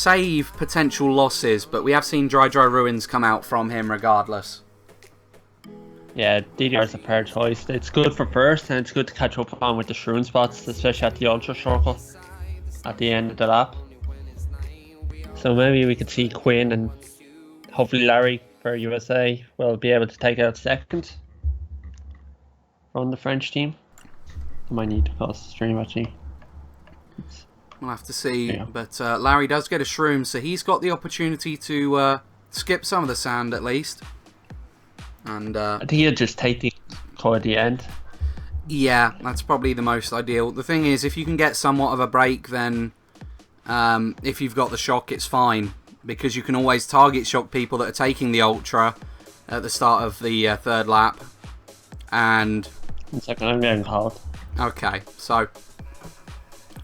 save potential losses, but we have seen Dry Ruins come out from him regardless. Yeah, DDR is a fair choice. It's good for first, and it's good to catch up on with the shroom spots, especially at the Ultra Circle at the end of the lap. So maybe we could see Quinn and hopefully Larry for USA will be able to take out second from the French team. I might need to pause the stream actually. We'll have to see, but Larry does get a shroom, so he's got the opportunity to skip some of the sand at least. And I think he'll just take the car at the end. Yeah, that's probably the most ideal. The thing is, if you can get somewhat of a break, then if you've got the shock, it's fine. Because you can always target shock people that are taking the Ultra at the start of the third lap. And... 1 second, I'm getting called. Okay, so...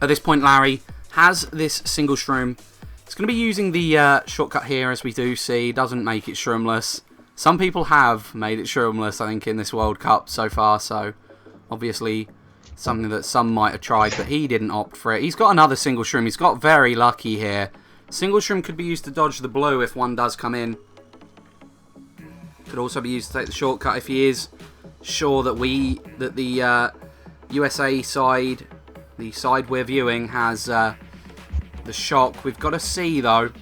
At this point, Larry has this single shroom. It's going to be using the shortcut here, as we do see. Doesn't make it shroomless. Some people have made it shroomless, I think, in this World Cup so far, so obviously something that some might have tried, but he didn't opt for it. He's got another single shroom. He's got very lucky here. Single shroom could be used to dodge the blue if one does come in. Could also be used to take the shortcut if he is sure that the USA side, the side we're viewing, has the shock. We've got to see, though. I'm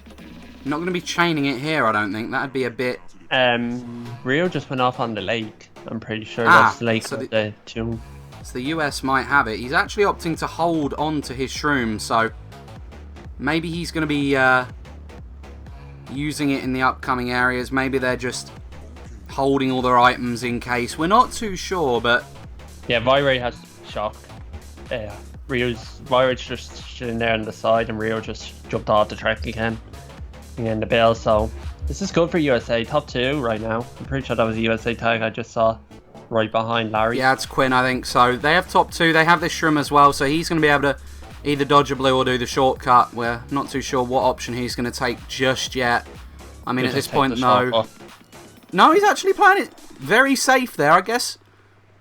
not going to be chaining it here, I don't think. That'd be a bit... Rio just went off on the lake. I'm pretty sure that's the lake so with the tune. So the US might have it. He's actually opting to hold on to his shroom, so maybe he's going to be using it in the upcoming areas. Maybe they're just holding all their items in case. We're not too sure, but... Yeah, Viray has shock. Viray's just sitting there on the side, and Rio just jumped off the track again. And the bell, so... This is good for USA, top 2 right now. I'm pretty sure that was a USA tag I just saw right behind Larry. Yeah, it's Quinn, I think. So they have top 2. They have this shroom as well, so he's going to be able to either dodge a blue or do the shortcut. We're not too sure what option he's going to take just yet. I mean, at this point, no. No, he's actually playing it very safe there, I guess.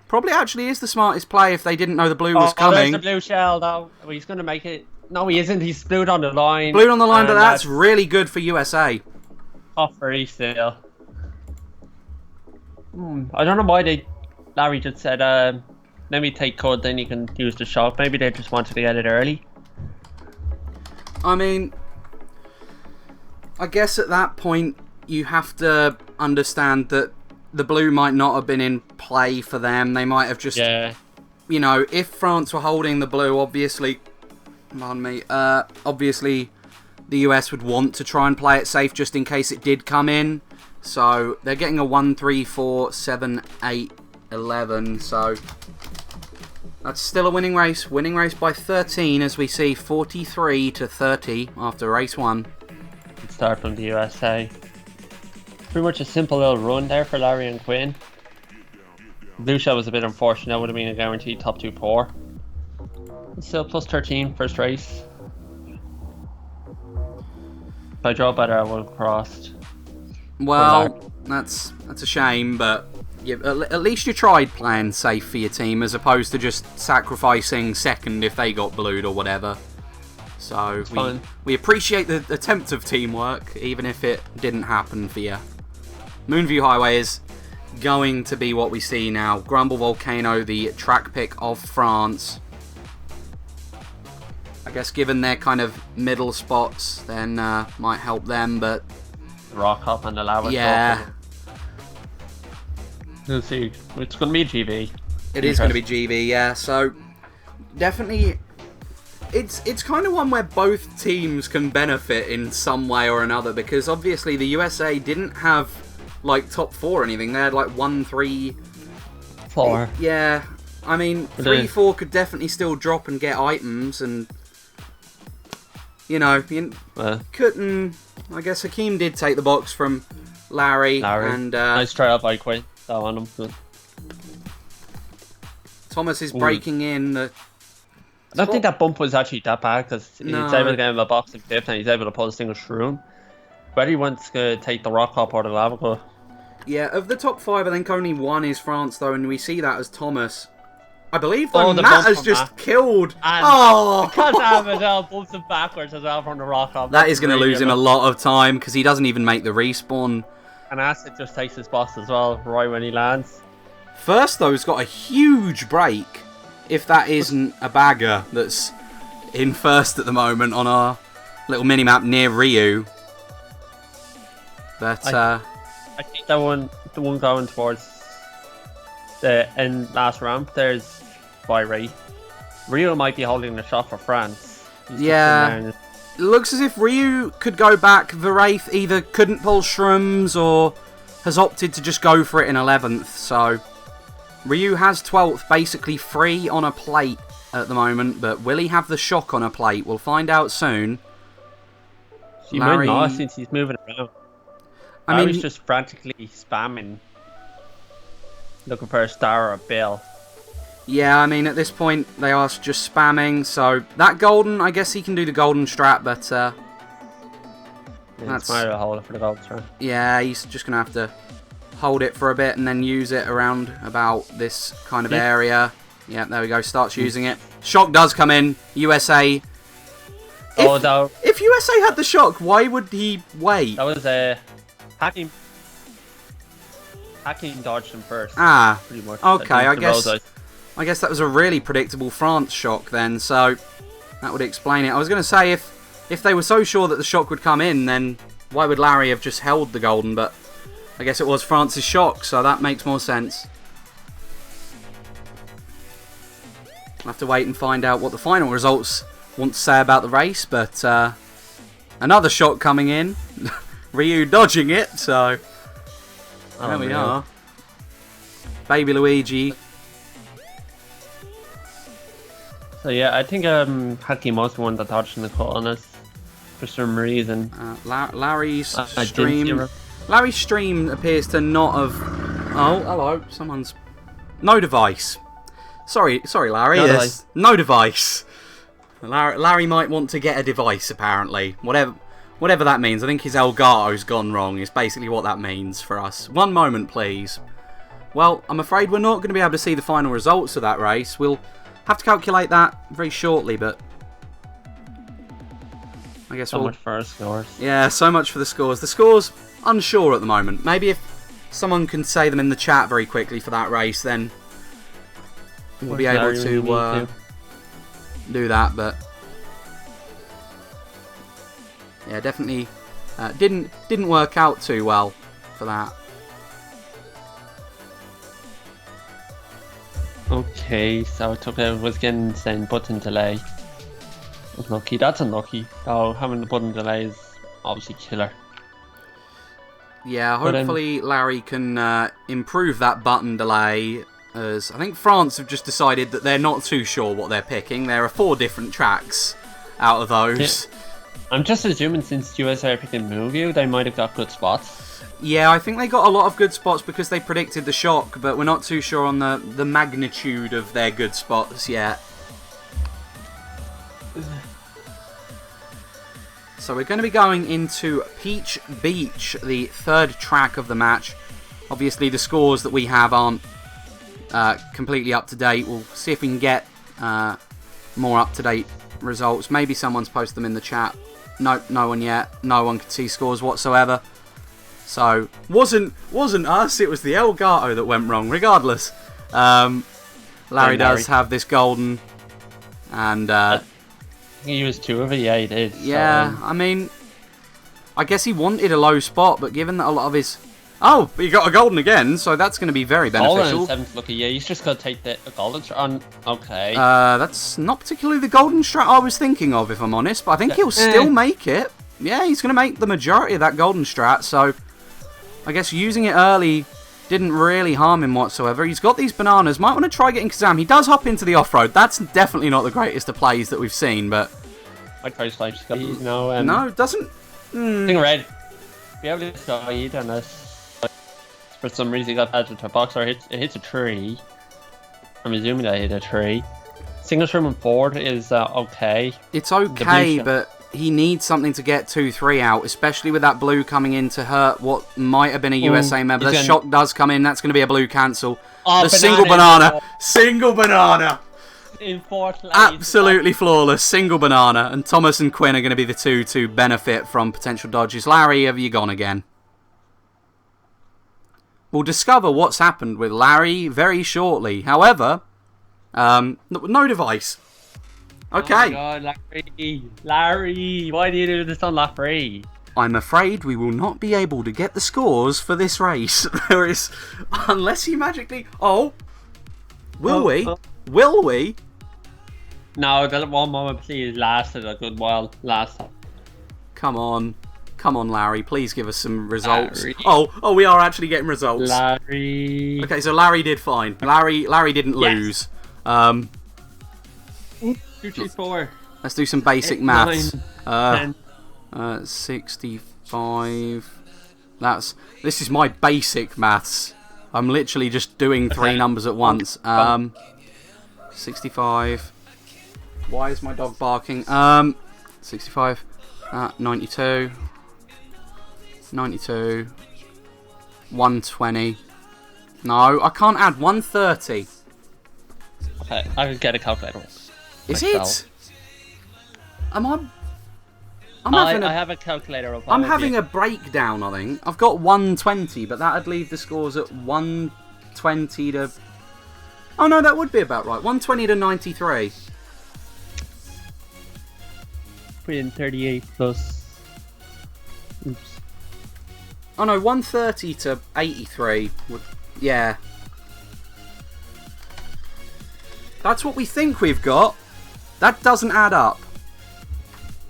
Probably actually is the smartest play if they didn't know the blue was coming. There's the blue shell, though. Oh, he's going to make it. No, he isn't. He's blued on the line. Blued on the line, but that's really good for USA. Off for still. I don't know why Larry just said, let me take code, then you can use the shock. Maybe they just wanted to get it early. I mean, I guess at that point, you have to understand that the blue might not have been in play for them. They might have just, you know, if France were holding the blue, obviously, obviously, the US would want to try and play it safe just in case it did come in. So they're getting a 1, 3, 4, 7, 8, 11. So that's still a winning race. Winning race by 13 as we see 43 to 30 after race 1. Good start from the USA. Pretty much a simple little run there for Larry and Quinn. Blue shell was a bit unfortunate. That would have been a guaranteed top 2 4. Still plus 13 first race. If I draw better, I would have crossed. Well, that's a shame, but at least you tried playing safe for your team as opposed to just sacrificing second if they got blued or whatever. So we appreciate the attempt of teamwork, even if it didn't happen for you. Moonview Highway is going to be what we see now. Grumble Volcano, the track pick of France. I guess given their kind of middle spots, then might help them, but... Rock hop and the lava. Yeah. We'll see. It's going to be GV. It is going to be GV, yeah. So, definitely... It's kind of one where both teams can benefit in some way or another, because obviously the USA didn't have, like, top 4 or anything. They had, like, 1, 3... 4. Yeah. I mean, 3, 4 could definitely still drop and get items, and... You know, couldn't... I guess Hakeem did take the box from Larry. And, nice try out by Quinn. That one. Good. Thomas is breaking in. I don't think that bump was actually that bad because he's able to get him a box of dip and he's able to pull a single shroom. Whether he wants to take the rock hop or the lava go. Yeah, of the top 5, I think only one is France, though, and we see that as Thomas. I believe Oh, though the Matt bump has from just Matt. killed. And Oh! because Amadel bumps him backwards as well from the rock up. That is going to lose him a lot of time because he doesn't even make the respawn. And Acid just takes his boss as well, right when he lands. First, though, has got a huge break. If that isn't a bagger that's in first at the moment on our little mini-map near Ryu. But, I think the one going towards the end last ramp, there's by Ray. Ryu might be holding the shot for France. He's yeah. It looks as if Ryu could go back. Veraith either couldn't pull shrooms or has opted to just go for it in 11th. So Ryu has 12th, basically free on a plate at the moment. But will he have the shock on a plate? We'll find out soon. He might not since he's moving around. I mean, he's just frantically spamming, looking for a star or a bill. Yeah, I mean, at this point, they are just spamming, so that golden, I guess he can do the golden strat, but, that's my hold for the golden strat. Yeah, he's just going to have to hold it for a bit and then use it around about this kind of area. Yeah, there we go, starts using it. Shock does come in, USA. If USA had the shock, why would he wait? That was Hacking dodged him first. Ah, pretty much. Okay, I guess that was a really predictable France shock then, so that would explain it. I was going to say, if they were so sure that the shock would come in, then why would Larry have just held the golden? But I guess it was France's shock, so that makes more sense. We'll have to wait and find out what the final results want to say about the race, but another shock coming in. Ryu dodging it, so there we are. Baby Luigi. So yeah, I think Hakim was the one that dodged in the cut on us for some reason. Larry's stream. Larry's stream appears to not have. Oh, hello. Someone's. No device. Sorry, Larry. No device. Larry might want to get a device. Apparently, whatever that means. I think his Elgato's gone wrong. Is basically what that means for us. One moment, please. Well, I'm afraid we're not going to be able to see the final results of that race. We'll have to calculate that very shortly, but I guess so much for our scores. Yeah, so much for the scores. The scores unsure at the moment. Maybe if someone can say them in the chat very quickly for that race, then we'll be able to do that. But yeah, definitely didn't work out too well for that. Okay, so it was getting saying button delay. Unlucky, that's unlucky. Though having the button delay is obviously killer. Yeah, hopefully Larry can improve that button delay, as I think France have just decided that they're not too sure what they're picking. There are 4 different tracks out of those. Yeah. I'm just assuming since USA are picking Movie, they might have got good spots. Yeah, I think they got a lot of good spots because they predicted the shock, but we're not too sure on the magnitude of their good spots yet. So we're going to be going into Peach Beach, the 3rd track of the match. Obviously the scores that we have aren't completely up to date. We'll see if we can get more up to date results. Maybe someone's posted them in the chat. No one yet. No one can see scores whatsoever. So, wasn't us, it was the Elgato that went wrong, regardless. Larry does have this golden, and he used 2 of it, yeah he did. Yeah, I mean, I guess he wanted a low spot, but given that a lot of his... Oh, he got a golden again, so that's going to be very beneficial. Golden 7th lucky, yeah, he's just got to take the golden strat on. Okay. That's not particularly the golden strat I was thinking of, if I'm honest, but I think he'll still make it. Yeah, he's going to make the majority of that golden strat, so I guess using it early didn't really harm him whatsoever. He's got these bananas. Might want to try getting Kazam. He does hop into the off-road. That's definitely not the greatest of plays that we've seen, but... I try to slide speed. No, it doesn't... Thing red. Be able to slide unless for some reason he got added to a box or it hits a tree. I'm assuming that hit a tree. Single shroom and forward is okay. It's okay, but he needs something to get 2-3 out, especially with that blue coming in to hurt what might have been a USA member. The shock does come in. That's going to be a blue cancel. Oh, the single banana. Single banana. In fourth place. Absolutely flawless. Single banana. And Thomas and Quinn are going to be the two to benefit from potential dodges. Larry, have you gone again? We'll discover what's happened with Larry very shortly. However, no device. Okay. Oh my God, Larry, why do you do this on lap 3? I'm afraid we will not be able to get the scores for this race. There is, unless he magically. Oh, will we? Will we? No, that one moment please lasted a good while last time. Come on, Larry. Please give us some results. Larry. Oh, we are actually getting results. Larry. Okay, so Larry did fine. Larry didn't lose. 2, 3, 4. Let's do some basic 8, maths. 9, 10. 65. This is my basic maths. I'm literally just doing 3 numbers at once. 65. Why is my dog barking? 65. 92. 92. 120. No, I can't add 130. Okay, I can get a calculator. Is myself. it? I have a calculator up. I'm having a breakdown, I think. I've got 120, but that'd leave the scores at 120 to... Oh no, that would be about right. 120 to 93. 38 plus... Oops. Oh no, 130 to 83. Yeah. That's what we think we've got. That doesn't add up.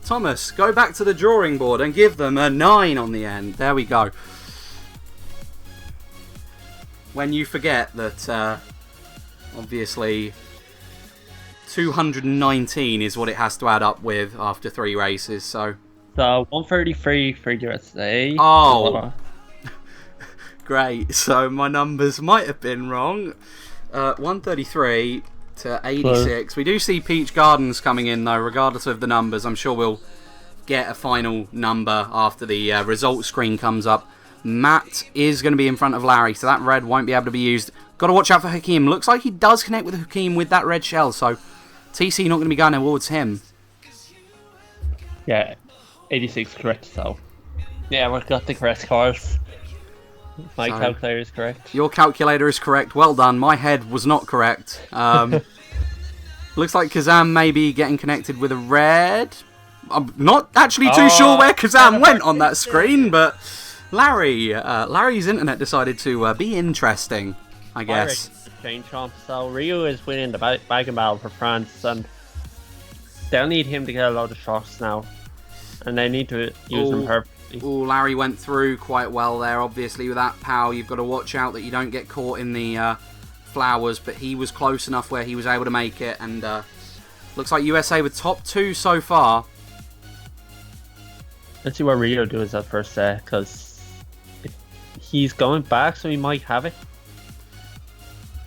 Thomas, go back to the drawing board and give them a 9 on the end. There we go. When you forget that, obviously, 219 is what it has to add up with after 3 races, so... So, 133 for USA. Oh! Great, so my numbers might have been wrong. 133... to 86. We do see Peach Gardens coming in though, regardless of the numbers. I'm sure we'll get a final number after the results screen comes up. Matt is going to be in front of Larry, so that red won't be able to be used. Got to watch out for Hakeem. Looks like he does connect with Hakeem with that red shell, so TC not going to be going towards him. Yeah, 86 correct, so... Yeah, we've got the correct cars. My calculator is correct. Your calculator is correct. Well done. My head was not correct. Looks like Kazam may be getting connected with a red. I'm not actually too sure where Kazam went on that screen, but Larry's internet decided to be interesting, I guess. So Rio is winning the bag and battle for France, and they'll need him to get a load of shots now, and they need to use them perfectly. Oh, Larry went through quite well there. Obviously, with that power, you've got to watch out that you don't get caught in the flowers. But he was close enough where he was able to make it. And looks like USA with top 2 so far. Let's see what Rio does at first set, because he's going back, so he might have it.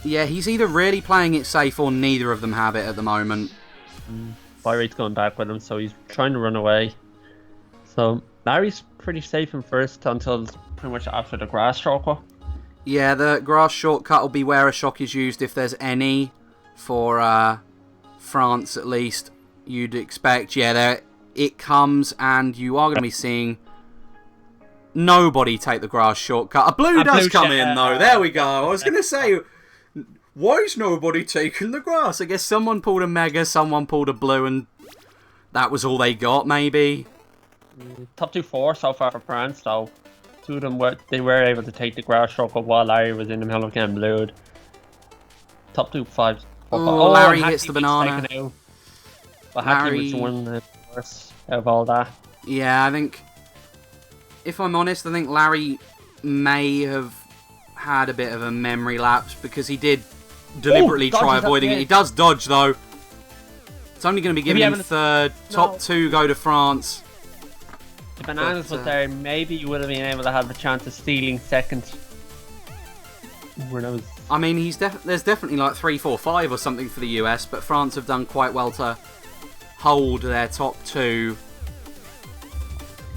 Yeah, he's either really playing it safe or neither of them have it at the moment. Byrate's going back with him, so he's trying to run away. So Larry's pretty safe in first until pretty much after the grass shortcut. Yeah, the grass shortcut will be where a shock is used if there's any for France at least. You'd expect, yeah, there it comes, and you are going to be seeing nobody take the grass shortcut. A blue does come in though. There we go. I was going to say, why is nobody taking the grass? I guess someone pulled a mega, someone pulled a blue, and that was all they got, maybe. Top 2-4 so far for France, though. 2 of them were able to take the grass shortcut while Larry was in the middle of getting blued. Top 2-5. Oh, Larry hits the banana. But Hakim was the one the worst out of all that. Yeah, I think, if I'm honest, I think Larry may have had a bit of a memory lapse because he did deliberately try avoiding it. He does dodge though. It's only going to be giving him third. Top 2 go to France. If Bananas was there, maybe you would have been able to have a chance of stealing second. I mean, there's definitely like 3, 4, 5 or something for the US, but France have done quite well to hold their top 2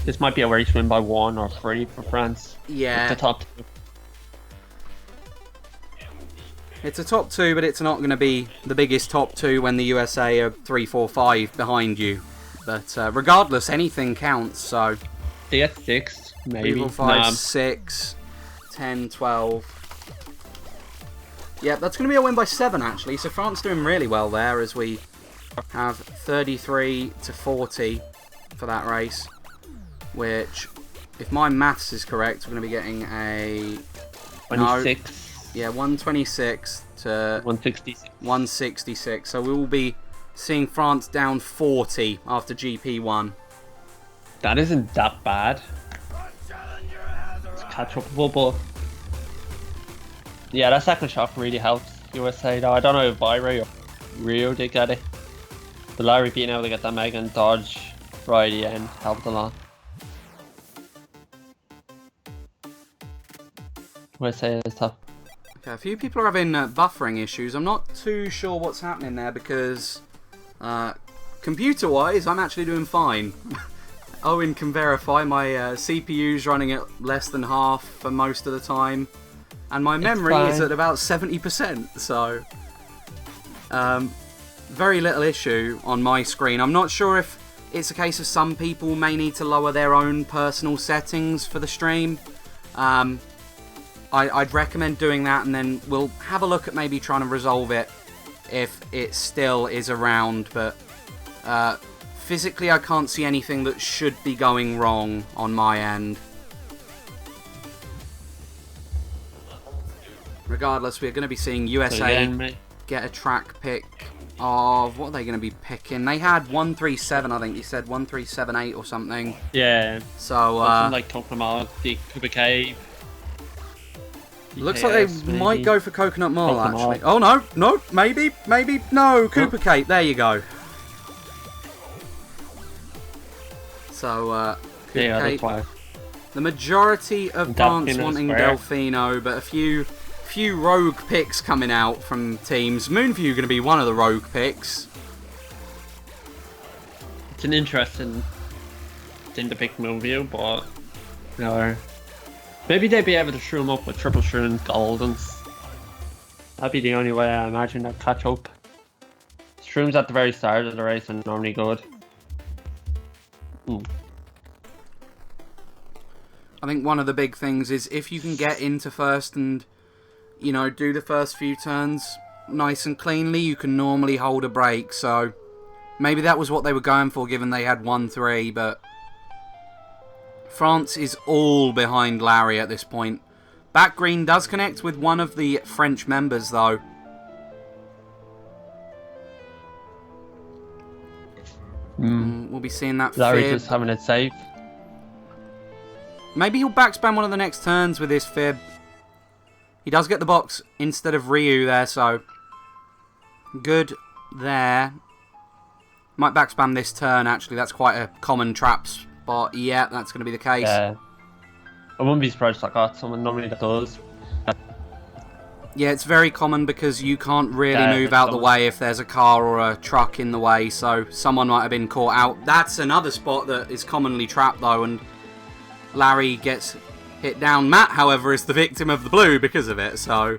This might be a race win by 1 or 3 for France. Yeah. It's the top 2. It's a top 2, but it's not going to be the biggest top 2 when the USA are 3, 4, 5 behind you. But regardless, anything counts, so... They get 6, maybe. 3, 4, 5, 6, 10, 12... Yeah, that's going to be a win by 7, actually. So France doing really well there as we have 33 to 40 for that race. Which, if my maths is correct, we're going to be getting a... 26. No, yeah, 126 to 166. 166. So we will be seeing France down 40 after GP1. That isn't that bad. It's catch upable, but... Yeah, that second shock really helped USA though. I don't know if Byrie or Rio did get it. But Larry being able to get that Megan dodge right at the end helped a lot. USA is tough. Okay, a few people are having buffering issues. I'm not too sure what's happening there because computer-wise, I'm actually doing fine. Owen can verify my CPU's running at less than half for most of the time. And my memory is at about 70%, so very little issue on my screen. I'm not sure if it's a case of some people may need to lower their own personal settings for the stream. I'd recommend doing that, and then we'll have a look at maybe trying to resolve it if it still is around. But physically, I can't see anything that should be going wrong on my end. Regardless, we're going to be seeing USA get a track pick of... What are they going to be picking? They had 137, I think. You said 1378 or something. Yeah. So, like talking about the Cuba Cave. Looks like they might go for Coconut Mall, actually. Oh, no, maybe, no, Cooper Cape, there you go. So, Cooper Cape. The majority of France wanting Delfino, but a few rogue picks coming out from teams. Moonview going to be one of the rogue picks. It's an interesting thing to pick Moonview, but no. Maybe they'd be able to shroom up with triple shroom Goldens. That'd be the only way I imagine they'd catch up. Shrooms at the very start of the race are normally good. I think one of the big things is if you can get into first and, you know, do the first few turns nice and cleanly, you can normally hold a break. So maybe that was what they were going for, given they had 1-3, but France is all behind Larry at this point. Back green does connect with one of the French members, though. We'll be seeing that Larry's fib. just having it safe. Maybe he'll backspam one of the next turns with his fib. He does get the box instead of Ryu there, so good there. Might backspam this turn, actually. That's quite a common trap spot. Yeah, that's going to be the case. Yeah. I wouldn't be surprised if I got someone normally that does. Yeah, it's very common because you can't really move out the way if there's a car or a truck in the way, so someone might have been caught out. That's another spot that is commonly trapped, though, and Larry gets hit down. Matt, however, is the victim of the blue because of it, so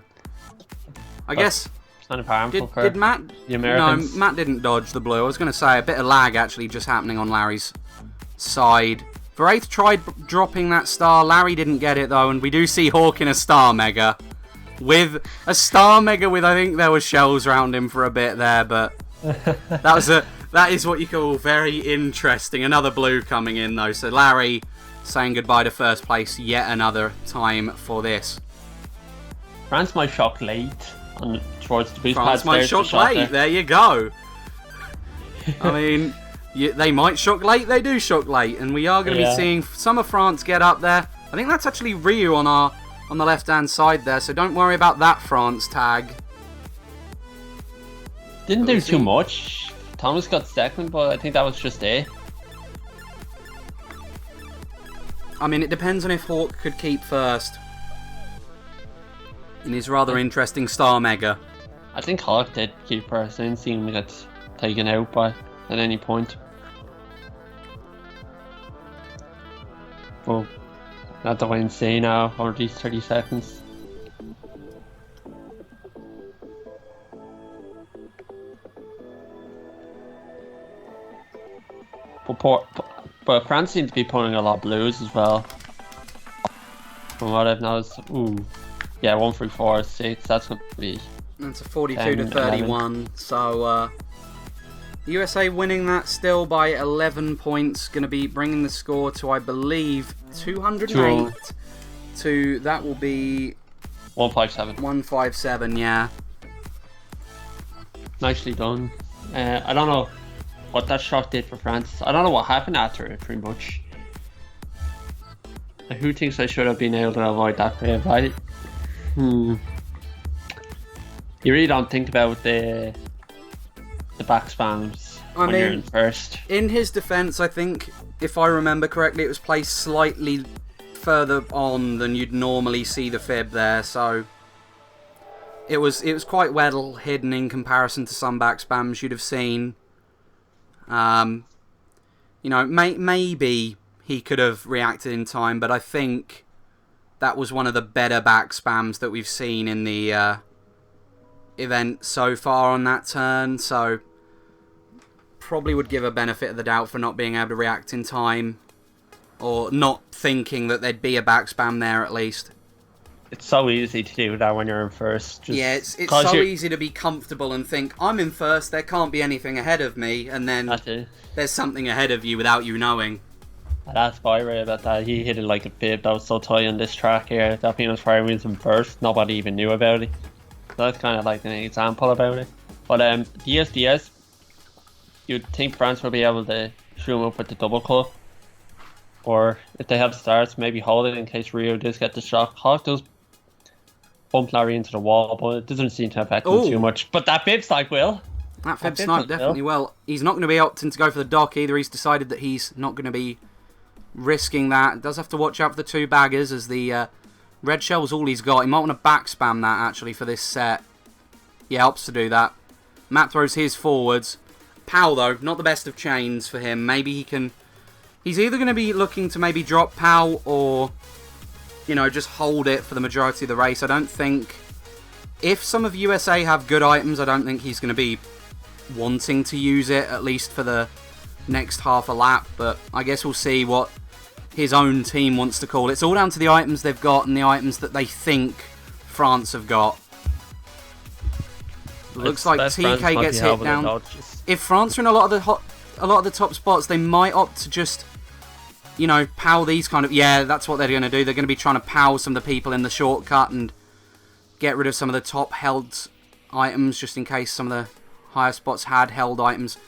I guess... It's kind of harmful for did Matt... the Americans. No, Matt didn't dodge the blue. I was going to say a bit of lag actually just happening on Larry's side. Wraith tried dropping that star. Larry didn't get it, though, and we do see Hawk in a star mega. With a star mega with, I think there was shells around him for a bit there, but that is what you call very interesting. Another blue coming in, though, so Larry saying goodbye to first place yet another time for this. France might shock late towards the boost France pads. might shock late, there you go. I mean, they might shock late, they do shock late, and we are going to be seeing some of France get up there. I think that's actually Ryu on the left-hand side there, so don't worry about that France tag. Didn't do too much. Thomas got second, but I think that was just it. I mean, it depends on if Hawk could keep first in his rather interesting Star Mega. I think Hawk did keep first. I didn't see him get taken out by at any point. But not the way I'm saying now over these 30 seconds. But France seems to be pulling a lot of blues as well. From what I've noticed. Ooh. Yeah, 1 3 4 6. That's going to be. It's a 42 10, to 31. 11. So, USA winning that still by 11 points. Going to be bringing the score to, I believe, 208. To that will be 157. 157, yeah. Nicely done. I don't know what that shot did for France. I don't know what happened after it, pretty much. Who thinks I should have been able to avoid that wave? You really don't think about the back spams when you're in first. In his defense, I think, if I remember correctly, it was placed slightly further on than you'd normally see the fib there, so it was quite well hidden in comparison to some back spams you'd have seen. You know, maybe he could have reacted in time, but I think that was one of the better back spams that we've seen in the event so far on that turn, so probably would give a benefit of the doubt for not being able to react in time, or not thinking that there'd be a back spam there at least. It's so easy to do that when you're in first. Yeah, it's so easy to be comfortable and think, I'm in first, there can't be anything ahead of me, and then there's something ahead of you without you knowing. That's Byron about that. He hit it like a fib. That was so tight on this track here. That Venus Fire wins him first. Nobody even knew about it. So that's kind of like an example about it. But DSDS, you'd think France will be able to shoot him up with the double cut. Or if they have starts, maybe hold it in case Rio does get the shot. Hawk does bump Larry into the wall, but it doesn't seem to affect him too much. But that fib snipe will. That fib snipe definitely will. He's not going to be opting to go for the dock either. He's decided that he's not going to be risking that. Does have to watch out for the two baggers, as the red shell's all he's got. He might want to back spam that actually for this set. Yeah, opts to do that. Matt throws his forwards. Pow though, not the best of chains for him. Maybe he can. He's either going to be looking to maybe drop Pow or, you know, just hold it for the majority of the race. I don't think, if some of USA have good items, I don't think he's going to be wanting to use it, at least for the next half a lap. But I guess we'll see what his own team wants to call. It's all down to the items they've got and the items that they think France have got. Looks like TK gets hit down. If France are in a lot of the top spots, they might opt to just, you know, pow these kind of... Yeah, that's what they're going to do. They're going to be trying to pow some of the people in the shortcut and get rid of some of the top held items, just in case some of the higher spots had held items.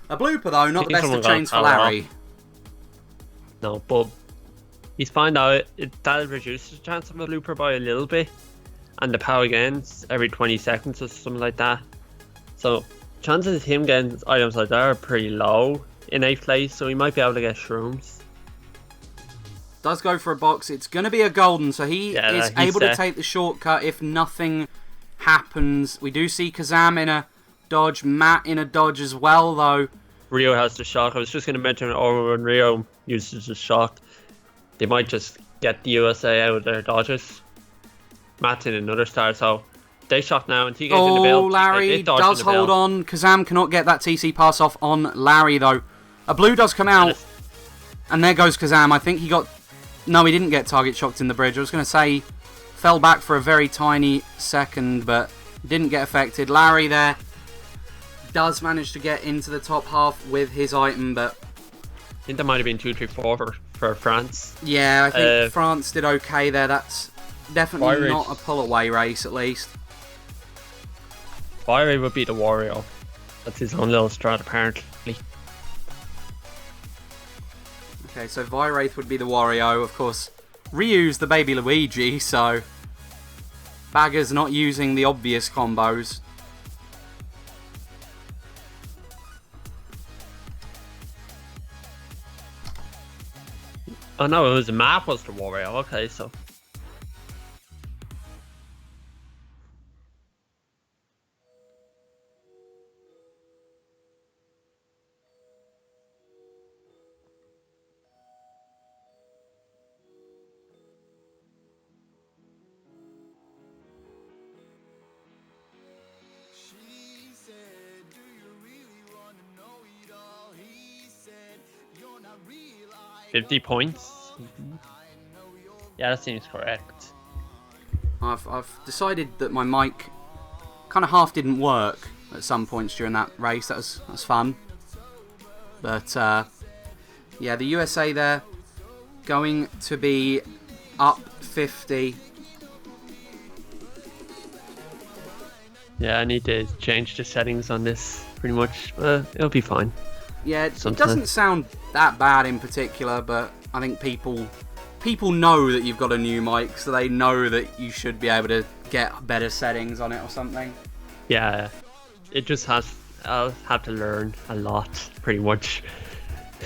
A blooper, though, not the best of chains for Larry. No, but he's found out that'll reduce the chance of a blooper by a little bit. And the pow again every 20 seconds or something like that. So chances of him getting items like that are pretty low in 8th place, so he might be able to get shrooms. Does go for a box. It's going to be a golden, so he is able to take the shortcut if nothing happens. We do see Kazam in a dodge, Matt in a dodge as well, though. Rio has the shock. I was just going to mention when Rio uses the shock, they might just get the USA out of their dodges. Matt's in another star, so they shock now, and TK's in the build. Oh, Larry does hold on. Kazam cannot get that TC pass off on Larry, though. A blue does come out, and there goes Kazam. I think he got... No, he didn't get target shocked in the bridge. I was going to say fell back for a very tiny second, but didn't get affected. Larry there does manage to get into the top half with his item, but... I think that might have been 2-3-4 for France. Yeah, I think France did okay there. That's definitely not a pull-away race, at least. Byrie would be the Wario. That's his own little strat, apparently. Okay, so Viraith would be the Wario, of course. Ryu's the baby Luigi, so... Bagger's not using the obvious combos. Oh no, it was the map was the Wario, okay, so... 50 points. Yeah, that seems correct. I've decided that my mic kind of half didn't work at some points during that race. That was fun. But yeah, the USA there going to be up 50. Yeah, I need to change the settings on this pretty much. It'll be fine. Yeah, it doesn't sound that bad in particular, but I think people know that you've got a new mic, so they know that you should be able to get better settings on it or something. Yeah, it just I'll have to learn a lot, pretty much.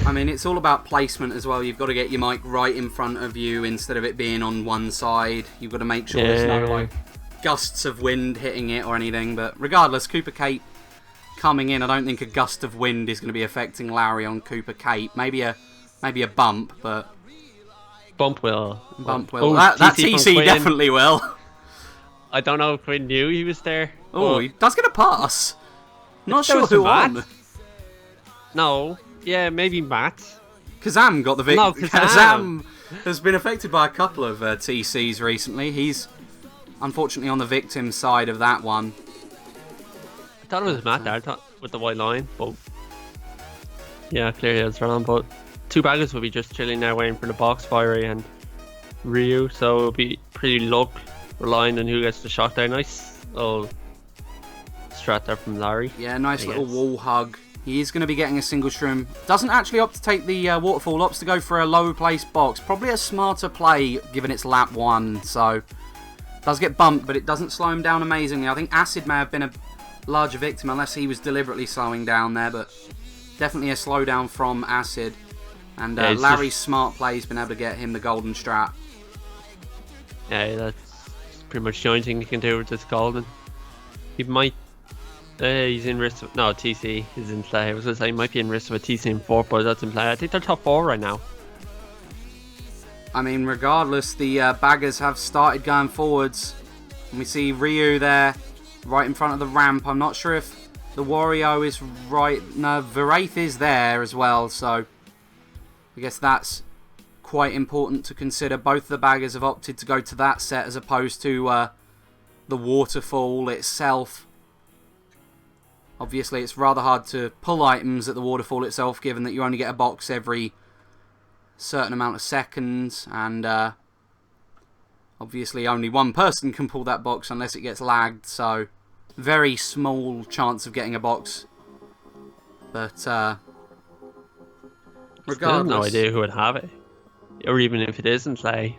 I mean, it's all about placement as well. You've got to get your mic right in front of you instead of it being on one side. You've got to make sure there's no like gusts of wind hitting it or anything. But regardless, Cooper Cape coming in. I don't think a gust of wind is going to be affecting Larry on Cooper Cape. Maybe a bump, but bump will. Bump will. That TC definitely will. I don't know if Quinn knew he was there. Oh, he does get a pass. Not sure who won. No. Yeah, maybe Matt. Kazam got the victory. No, Kazam has been affected by a couple of TCs recently. He's unfortunately on the victim side of that one. I thought it was Matt there. I thought with the white line, but yeah, clearly I was wrong. But two baggers will be just chilling there waiting for the box, Fiery and Ryu. So it'll be pretty luck relying on who gets the shot there. Nice little strat there from Larry. Yeah, nice little wall hug. He is going to be getting a single shroom. Doesn't actually opt to take the waterfall. Opts to go for a low placed box. Probably a smarter play given it's lap 1. So does get bumped, but it doesn't slow him down amazingly. I think Acid may have been a larger victim unless he was deliberately slowing down there, but definitely a slowdown from Acid. And Larry's smart play has been able to get him the golden strat. Yeah, that's pretty much the only thing he can do with this golden. He might. He's in risk of... No, TC is in play. I was going to say he might be in risk of a TC in 4th, but that's in play. I think they're top 4 right now. I mean, regardless, the baggers have started going forwards. And we see Ryu there, right in front of the ramp. I'm not sure if the Wario is right. No, Veraith is there as well, so I guess that's quite important to consider. Both the baggers have opted to go to that set as opposed to the waterfall itself. Obviously, it's rather hard to pull items at the waterfall itself, given that you only get a box every certain amount of seconds, and obviously only one person can pull that box unless it gets lagged, so very small chance of getting a box. But regardless, I have no idea who would have it, or even if it is in play.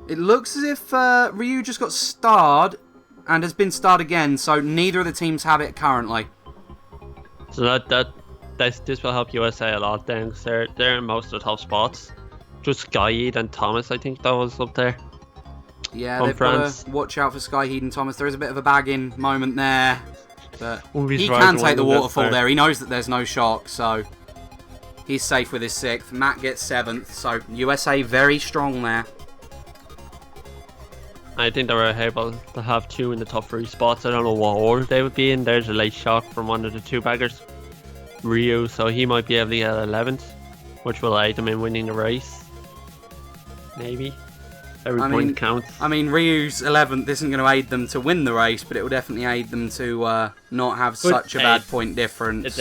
It looks as if Ryu just got starred and has been starred again, so neither of the teams have it currently. So this will help USA a lot then, because they're in most of the top spots. Just Skyheed and Thomas, I think that was up there. Yeah, they've got to watch out for Skyheed and Thomas. There is a bit of a bagging moment there, but he can take the waterfall there. He knows that there's no shock, so he's safe with his 6th. Matt gets 7th, so USA very strong there. I think they were able to have 2 in the top 3 spots. I don't know what order they would be in. There's a late shock from one of the 2 baggers, Ryu, so he might be able to get 11th, which will aid them in winning the race. Maybe. Every point counts. I mean, Ryu's 11th isn't going to aid them to win the race, but it will definitely aid them to not have such a bad point difference.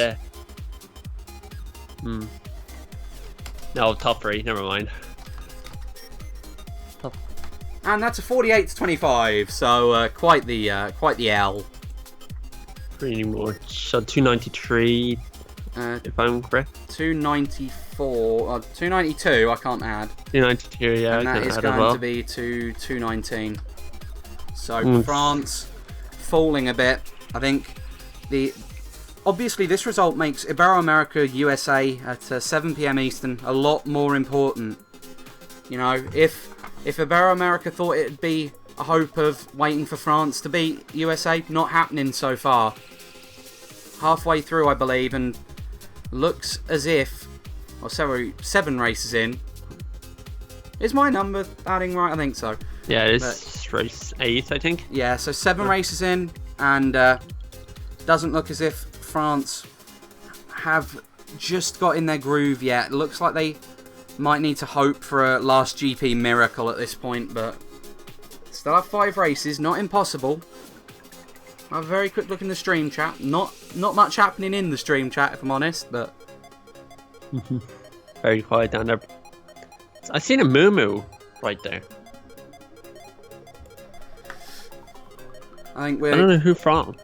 No, top 3, never mind. And that's a 48 to 25, so quite the L. Pretty much. So 293, if I'm correct. 294, 292. I can't add. 292, yeah. And that is going to be to 219. So France falling a bit. I think obviously this result makes Ibero-America USA at 7 PM Eastern a lot more important. You know, if Ibero-America thought it'd be a hope of waiting for France to beat USA, not happening so far. Halfway through, I believe, and looks as if, or 7 races in. Is my number adding right? I think so. Yeah, it's race 8, I think. Yeah, so 7 races in, and doesn't look as if France have just got in their groove yet. It looks like they Might need to hope for a last GP miracle at this point, but still have 5 races. Not impossible. Have a very quick look in the stream chat. Not much happening in the stream chat, if I'm honest, but very quiet down there. I seen a moo right there. I don't know who from.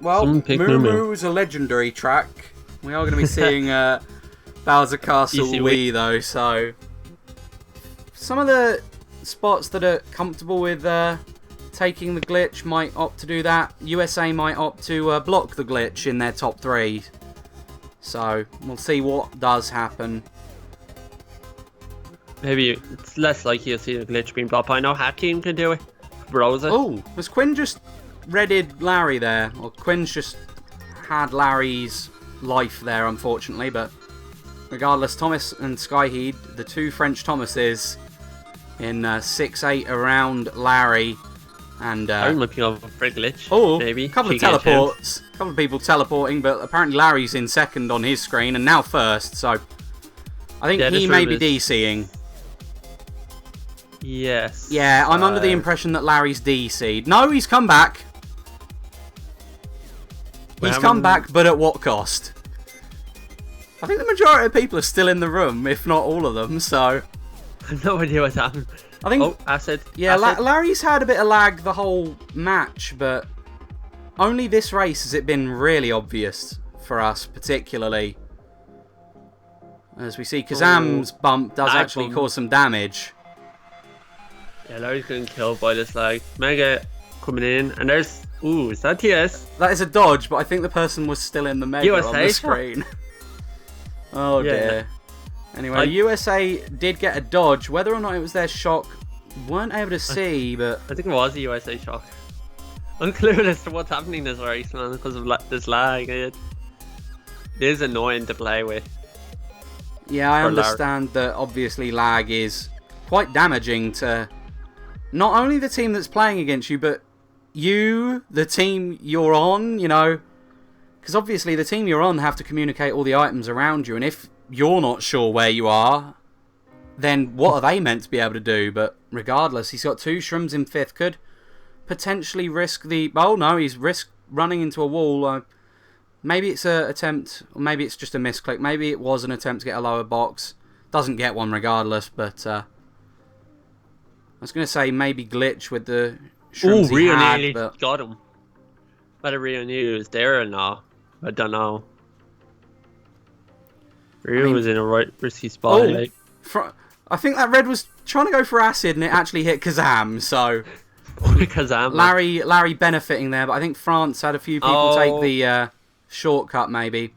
Well, Moo is a legendary track. We are going to be seeing Bowser Castle Wii though, so some of the spots that are comfortable with taking the glitch might opt to do that. USA might opt to block the glitch in their top 3. So we'll see what does happen. Maybe it's less likely you'll see the glitch being blocked. I know Hakim can do it. Browser. Oh, was Quinn just redded Larry there? Or Quinn's just had Larry's life there, unfortunately. But regardless, Thomas and Skyheed, the 2 French Thomases, in 6-8 around Larry. And I'm looking over for a glitch. Oh, maybe. A couple of teleports. A couple of people teleporting, but apparently Larry's in second on his screen and now first. So I think he may be DCing. Yes. Yeah, I'm under the impression that Larry's DC'd. No, he's come back. He's come back, but at what cost? I think the majority of people are still in the room, if not all of them, so... I have no idea what's happened. I think... Oh, acid. Yeah, acid. Larry's had a bit of lag the whole match, but... Only this race has it been really obvious for us, particularly. As we see, Kazam's bump does actually cause some damage. Yeah, Larry's getting killed by this lag. Mega coming in, and there's... Ooh, is that TS? That is a dodge, but I think the person was still in the Mega USA on the screen. Oh dear. Anyway, USA did get a dodge. Whether or not it was their shock, weren't able to see, but... I think it was a USA shock. I'm clueless to what's happening this race, man, because of this lag. It is annoying to play with. Yeah, I understand that obviously lag is quite damaging to not only the team that's playing against you, but you, the team you're on, you know. Because obviously the team you're on have to communicate all the items around you, and if you're not sure where you are, then what are they meant to be able to do? But regardless, he's got 2 shrooms in 5th. Could potentially risk the... Oh no, he's risked running into a wall. Maybe it's an attempt, or maybe it's just a misclick. Maybe it was an attempt to get a lower box. Doesn't get one regardless, but... I was going to say maybe glitch with the shrooms he Rio had, nearly but... got him. Whether Rio knew he was there or not, I don't know. Rio was in a right risky spot. Like. I think that red was trying to go for acid and it actually hit Kazam, so... Kazam. Larry benefiting there, but I think France had a few people take the shortcut maybe.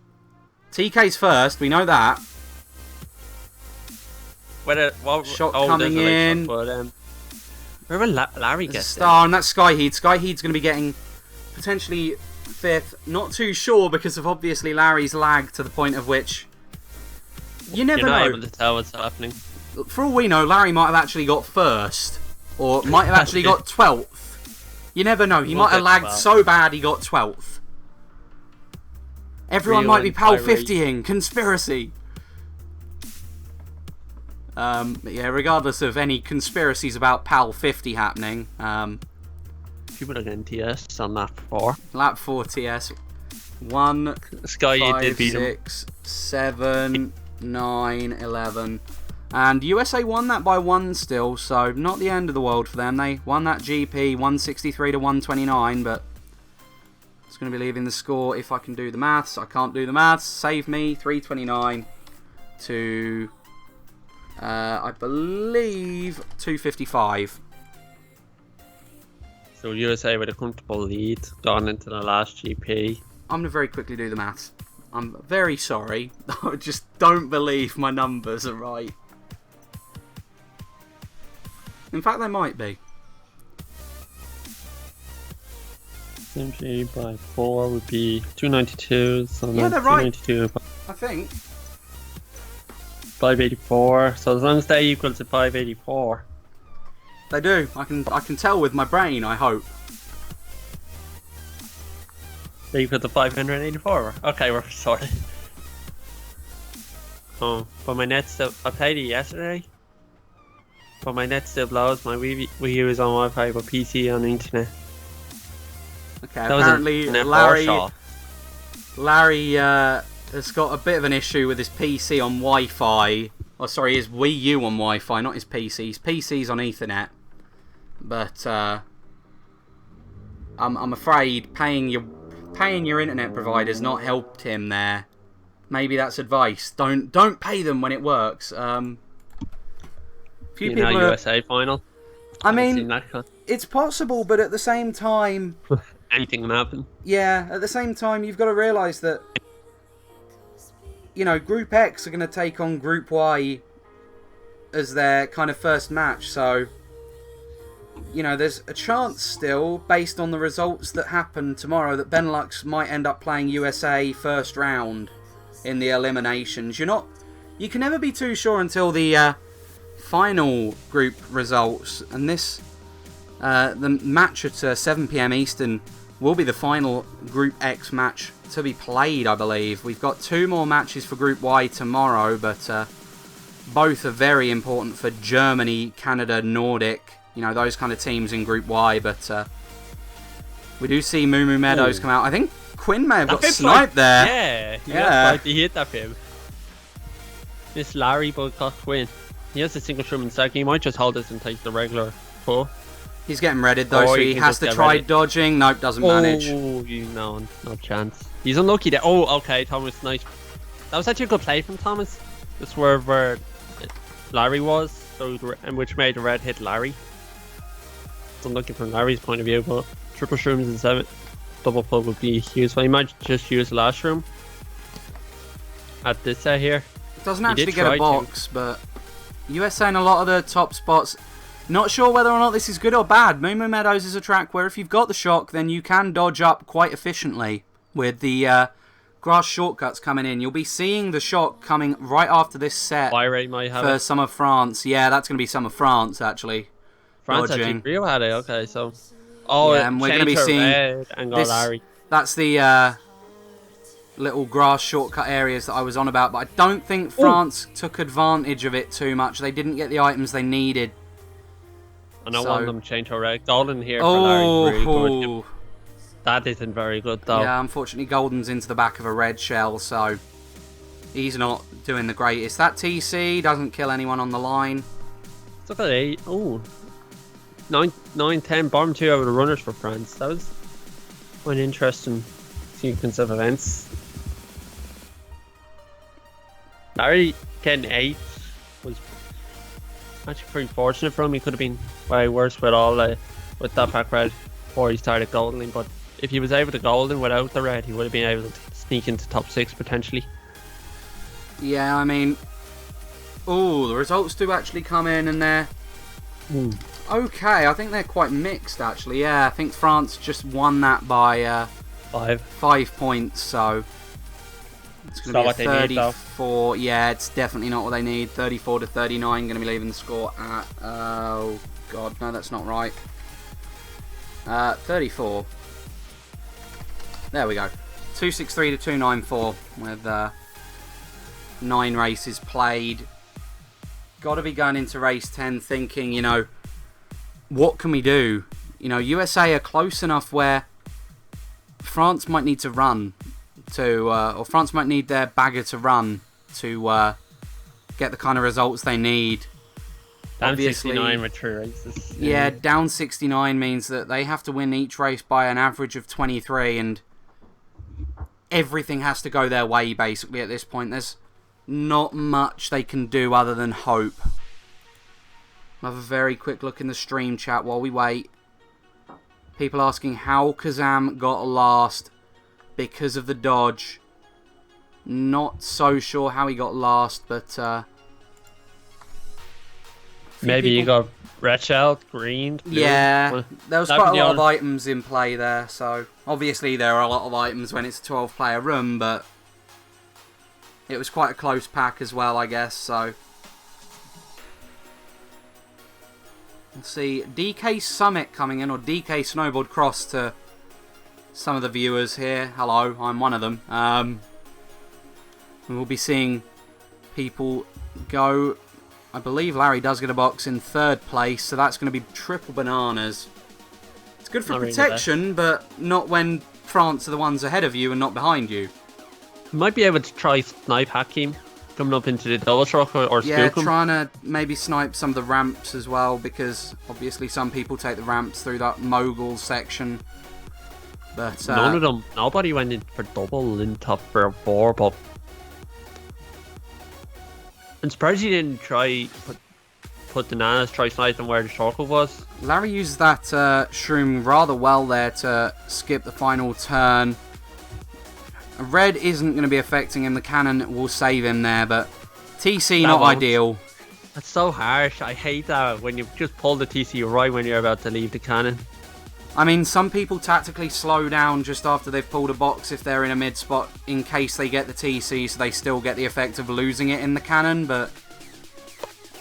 TK's first, we know that. Shot coming in. Shot, but, where will Larry get star, and that's Skyheed. Skyheed's going to be getting potentially 5th. Not too sure because of obviously Larry's lag to the point of which you never know. You're not able to tell what's happening. For all we know, Larry might have actually got 1st, or might have actually got 12th. You never know. He might have lagged so bad he got 12th. Everyone might be PAL 50ing. Conspiracy. Yeah, regardless of any conspiracies about PAL 50 happening. People are getting TS on lap 4. Lap 4 TS. 1, Sky 5, 6, 7, 9, 11. And USA won that by 1 still, so not the end of the world for them. They won that GP 163 to 129, but it's going to be leaving the score if I can do the maths. I can't do the maths. Save me. 329 to... I believe 255. So USA with a comfortable lead gone into the last GP. I'm going to very quickly do the maths. I'm very sorry. I just don't believe my numbers are right. In fact, they might be. Simply by 4 would be 292. So yeah, they're right. I think. 584. So as long as they equal to 584. They do. I can tell with my brain, I hope. They equal to 584. Okay, we're sorted. Oh, but my net still. I played it yesterday. But my net still blows. My Wii U is on Wi-Fi, but PC on internet. Okay, apparently Larry has got a bit of an issue with his PC on Wi-Fi. Oh, sorry, his Wii U on Wi-Fi, not his PC. His PC's on Ethernet. But I'm afraid paying your internet provider's not helped him there. Maybe that's advice. Don't pay them when it works. Few people are, USA final. I mean, it's possible, but at the same time, anything can happen. Yeah, at the same time, you've got to realise that, you know, Group X are going to take on Group Y as their kind of first match, so, you know, there's a chance still, based on the results that happen tomorrow, that Benelux might end up playing USA first round in the eliminations. You can never be too sure until the final group results, and this the match at 7 PM Eastern will be the final Group X match to be played, I believe. We've got 2 more matches for Group Y tomorrow, but both are very important for Germany, Canada, Nordic, you know, those kind of teams in Group Y, but we do see Moo Meadows come out. I think Quinn may have got sniped there. Yeah, he hit that bib. This Larry but got Quinn. He has a single shroom in second. He might just hold this and take the regular pull. He's getting redded though, so he has to try dodging. Nope, doesn't manage. Oh, no chance. He's unlucky there. Oh, okay, Thomas, nice. That was actually a good play from Thomas. Just where Larry was, and which made the red hit Larry. It's unlucky from Larry's point of view, but triple shrooms in 7. Double pull would be useful. He might just use the last shroom at this set here. It doesn't actually get a box, but USA in a lot of the top spots. Not sure whether or not this is good or bad. Moo Meadows is a track where if you've got the shock, then you can dodge up quite efficiently with the grass shortcuts coming in. You'll be seeing the shock coming right after this set might have for some of France. Yeah, that's going to be some of France, actually. France dodging. Actually Rio had it, okay, so... Oh, yeah, and we're going to be seeing this, Larry. That's the little grass shortcut areas that I was on about, but I don't think France took advantage of it too much. They didn't get the items they needed. And I want them to change her red. Golden here for Larry. Really good. That isn't very good though. Yeah, unfortunately Golden's into the back of a red shell, so he's not doing the greatest. That TC doesn't kill anyone on the line. Look at 8. Oh. 9-10 bottom 2 over the runners for France. That was an interesting sequence of events. Larry getting 8 was actually pretty fortunate for him. He could have been way worse with with that pack red before he started goldening, but if he was able to golden without the red, he would have been able to sneak into top 6 potentially. Yeah, I mean, the results do actually come in, and they're okay. I think they're quite mixed actually. Yeah, I think France just won that by 5 points, so it's going to be a 34. Yeah, it's definitely not what they need. 34 to 39, going to be leaving the score at, oh god, no, that's not right. 34. There we go. 263 to 294 with 9 races played. Got to be going into race 10 thinking, you know, what can we do? You know, USA are close enough where France might need to run to, or France might need their bagger to run to get the kind of results they need. Down Obviously, 69 with 3 races. Yeah, down 69 means that they have to win each race by an average of 23, and everything has to go their way basically at this point. There's not much they can do other than hope. Have a very quick look in the stream chat while we wait. People asking how Kazam got last because of the dodge. Not so sure how he got last, but maybe he got red shell, green, blue. Yeah, there was quite a lot of items in play there, so obviously there are a lot of items when it's a 12-player room, but it was quite a close pack as well, I guess, so let's see, DK Summit coming in, or DK Snowboard Cross to some of the viewers here. Hello, I'm one of them. And we'll be seeing people go. I believe Larry does get a box in 3rd place, so that's going to be triple bananas. It's good for protection, but not when France are the ones ahead of you and not behind you. You might be able to try snipe Hakim coming up into the double circle or spook him. Trying to maybe snipe some of the ramps as well, because obviously some people take the ramps through that mogul section. But none of them. Nobody went in for double in top 4, but I'm surprised you didn't try put the nanas, try sniping where the circle was. Larry used that shroom rather well there to skip the final turn. Red isn't going to be affecting him. The cannon will save him there, but TC not ideal. That's so harsh. I hate that when you just pull the TC right when you're about to leave the cannon. I mean, some people tactically slow down just after they've pulled a box if they're in a mid spot in case they get the TC, so they still get the effect of losing it in the cannon, but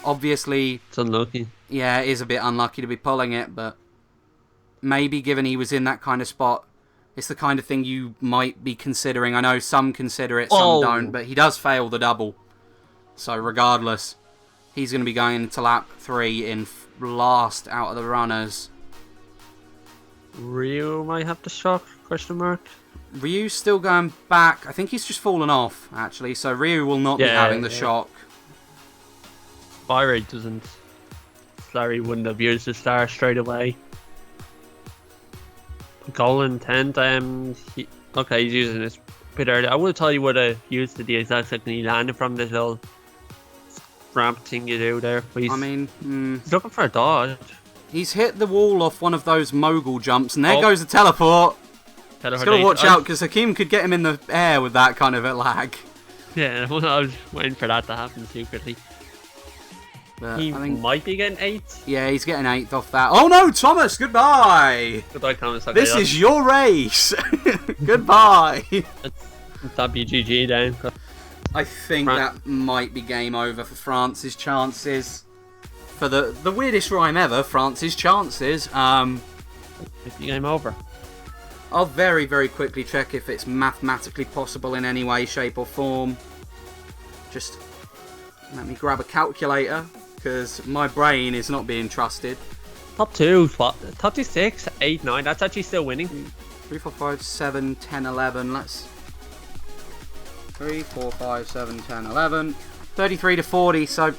obviously it's unlucky. Yeah, it is a bit unlucky to be pulling it, but maybe given he was in that kind of spot, it's the kind of thing you might be considering. I know some consider it, some don't, but he does fail the double. So regardless, he's going to be going into lap 3 in last out of the runners. Ryu might have the shock, question mark. Ryu's still going back. I think he's just fallen off, actually, so Ryu will not be having the shock. Fire doesn't. Larry wouldn't have used the star straight away. Goal intent, okay, he's using this a bit early. I would have thought he would have used it the exact second he landed from this little ramp thing you do there. But he's looking for a dodge. He's hit the wall off one of those mogul jumps, and there goes the teleport. He's got to watch out, because Hakim could get him in the air with that kind of a lag. Yeah, well, I was waiting for that to happen secretly. But he might be getting 8th. Yeah, he's getting 8th off that. Oh no, Thomas, goodbye! Goodbye, Thomas. Okay, this is your race! Goodbye! That'd be GG then. I think that might be game over for France's chances. For the weirdest rhyme ever, France's chances. It'd be game over. I'll very, very quickly check if it's mathematically possible in any way, shape or form. Just let me grab a calculator, because my brain is not being trusted. Top 2, top 2, 6, 8, 9, that's actually still winning. 3, 4, 5, 7, 10, 11, let's... 3, 4, 5, 7, 10, 11. 33 to 40, so...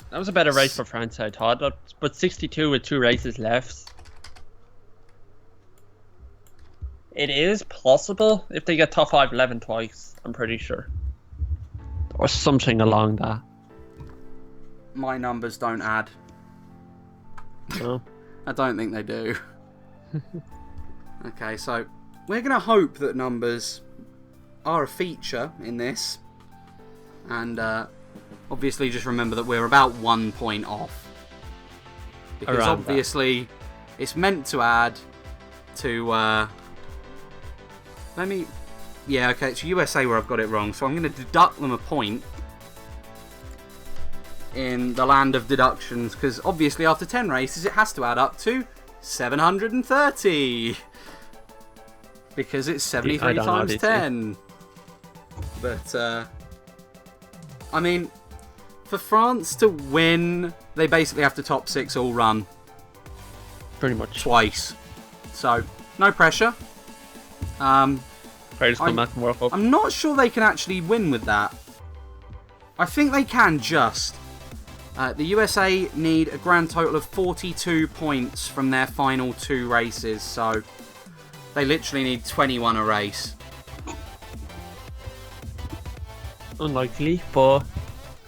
That was a better race for France, I thought, but 62 with 2 races left. It is possible if they get top 5 11 twice, I'm pretty sure. Or something along that. My numbers don't add. No. I don't think they do. Okay, so we're going to hope that numbers are a feature in this. And obviously just remember that we're about 1 point off. Because around obviously it's meant to add to... Yeah, okay, it's USA where I've got it wrong, so I'm going to deduct them a point in the land of deductions, because obviously after 10 races it has to add up to 730, because it's 73 times 10. But, I mean, for France to win, they basically have to top 6 all run. Pretty much. Twice. So, no pressure. Come back and work up. I'm not sure they can actually win with that. I think they can just. The USA need a grand total of 42 points from their final 2 races, so they literally need 21 a race. Unlikely, but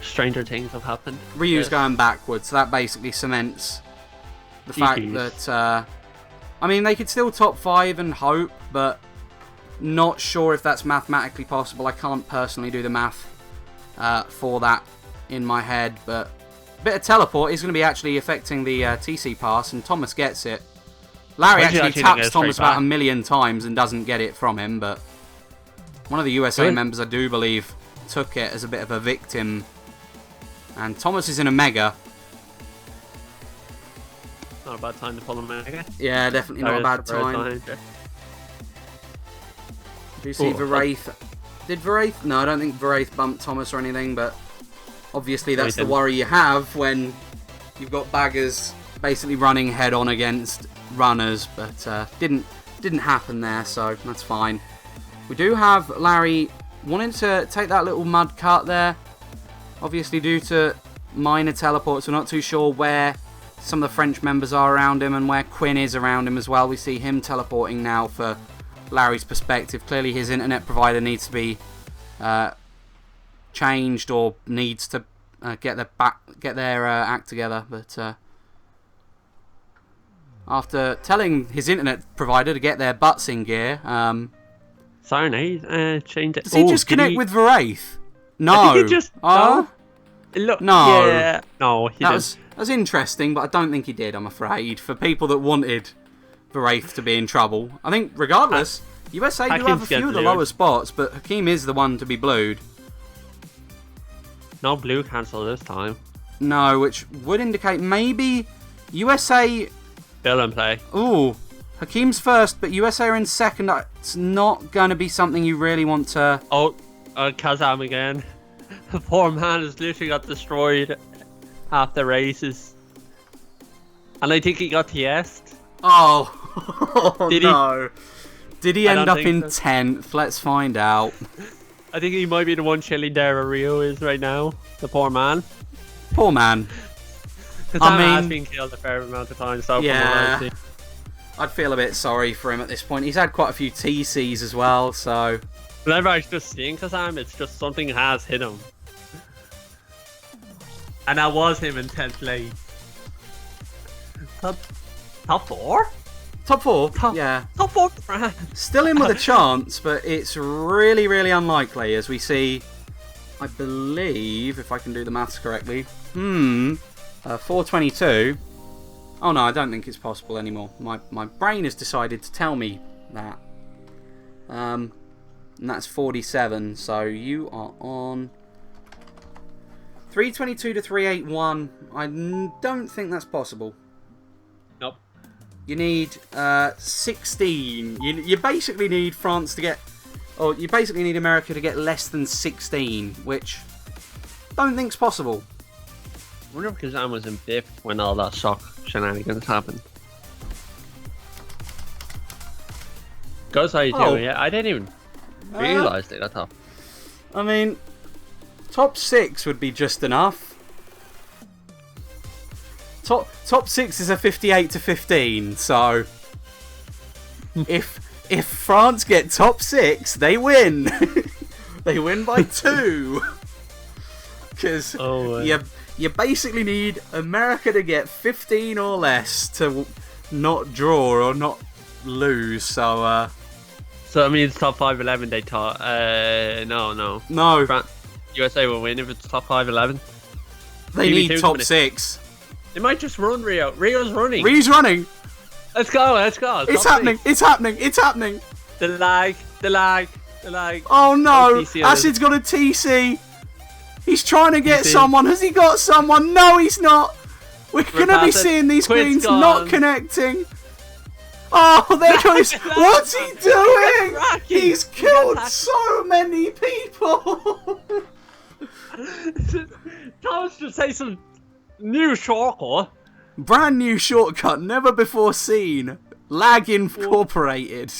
stranger things have happened. Ryu's going backwards, so that basically cements the fact that... I mean, they could still top 5 and hope, but... Not sure if that's mathematically possible. I can't personally do the math for that in my head, but a bit of teleport is going to be actually affecting the TC pass, and Thomas gets it. Larry actually taps Thomas about 1,000,000 times and doesn't get it from him, but one of the USA members, I do believe, took it as a bit of a victim. And Thomas is in a mega. Not a bad time to pull a mega. Yeah, definitely not a bad time. Do you see the Wraith Did Veraith? No, I don't think Veraith bumped Thomas or anything, but obviously that's the worry you have when you've got baggers basically running head on against runners, but didn't happen there, so that's fine. We do have Larry wanting to take that little mud cut there. Obviously, due to minor teleports, we're not too sure where some of the French members are around him and where Quinn is around him as well. We see him teleporting now for Larry's perspective. Clearly, his internet provider needs to be changed or needs to get their act together. But after telling his internet provider to get their butts in gear, sorry, no, change it. Does he just connect with Veraith? No. I think he just Look, no. Yeah, no, he didn't. That was interesting, but I don't think he did, I'm afraid. For people that wanted Veraith to be in trouble. I think, regardless, USA do have a few of the lower spots, but Hakeem is the one to be blued. No blue cancel this time. No, which would indicate maybe USA... Bill and play. Ooh, Hakeem's first, but USA are in second. It's not going to be something you really want to... Oh, Kazam again. The poor man has literally got destroyed half the races. And I think he got TS'd. Oh, Did no. Did he end up in so. 10th? Let's find out. I think he might be the one chilling there where Rio is right now. The poor man. Poor man. Because has been killed a fair amount of times. So yeah. I'd feel a bit sorry for him at this point. He's had quite a few TCs as well, so... Whenever I just seeing Kazam, it's just something has hit him. And that was him in 10th place. Top 4? Top 4? Yeah. Top 4. Still in with a chance, but it's really, really unlikely as we see, I believe, if I can do the maths correctly, 422. Oh no, I don't think it's possible anymore. My brain has decided to tell me that. And that's 47, so you are on 322 to 381. I don't think that's possible. Nope. You need 16. You basically need France to get... Or you basically need America to get less than 16, which don't think's possible. I wonder if Kazam was in 5th when all that shock shenanigans happened. Goes how you do, yeah. I didn't even realise they got top. I mean, top 6 would be just enough. Top 6 is a 58 to 15, so if France get top 6, they win. They win by 2. Because you basically need America to get 15 or less to not draw or not lose. So it means top 5-11 they thought. No. USA will win if it's top 5-11. They need top 6. They might just run Rio. Rio's running. Rio's running. Let's go. It's happening. It's happening. The lag. Oh no! Acid's got a TC. He's trying to get someone. Has he got someone? No, he's not. We're going to be seeing these greens not connecting. Oh, there goes. What's he doing? He's killed so many people. Thomas just say some new shortcut. Brand new shortcut, never before seen. Lag incorporated.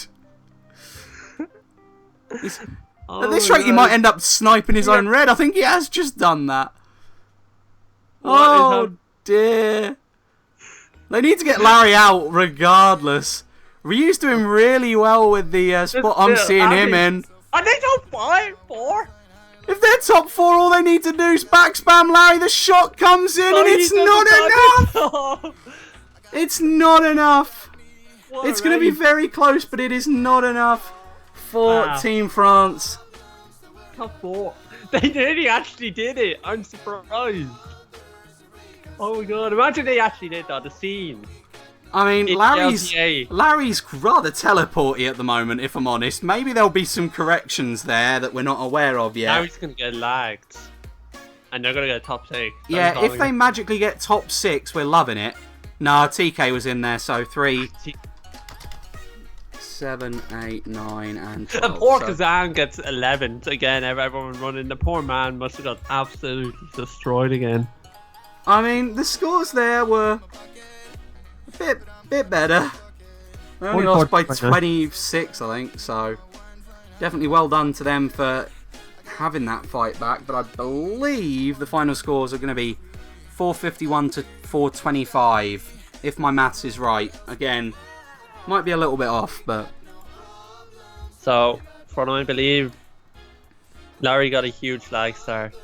At this rate, he might end up sniping his own red. I think he has just done that. Oh dear. They need to get Larry out regardless. Ryu's doing really well with the spot I'm seeing him in. Are they top 4? If they're top 4, all they need to do is backspam Larry. The shot comes in and it's not enough. It's not enough. It's going to be very close, but it is not enough for Team France. Top 4. They nearly actually did it. I'm surprised. Oh my god, imagine they actually did that, the scene. I mean, Larry's rather teleporty at the moment, if I'm honest. Maybe there'll be some corrections there that we're not aware of yet. Larry's going to get lagged. And they're going to get top 6. Yeah, if they magically get top 6, we're loving it. Nah, TK was in there, so 3... 7, 8, 9, and 12. And poor So- Kazan gets 11 again. Everyone running. The poor man must have got absolutely destroyed again. I mean, the scores there were a bit better. They only lost by 26, I think, so definitely well done to them for having that fight back. But I believe the final scores are going to be 451 to 425, if my maths is right. Again, might be a little bit off, but... So, for what I believe, Larry got a huge lag start.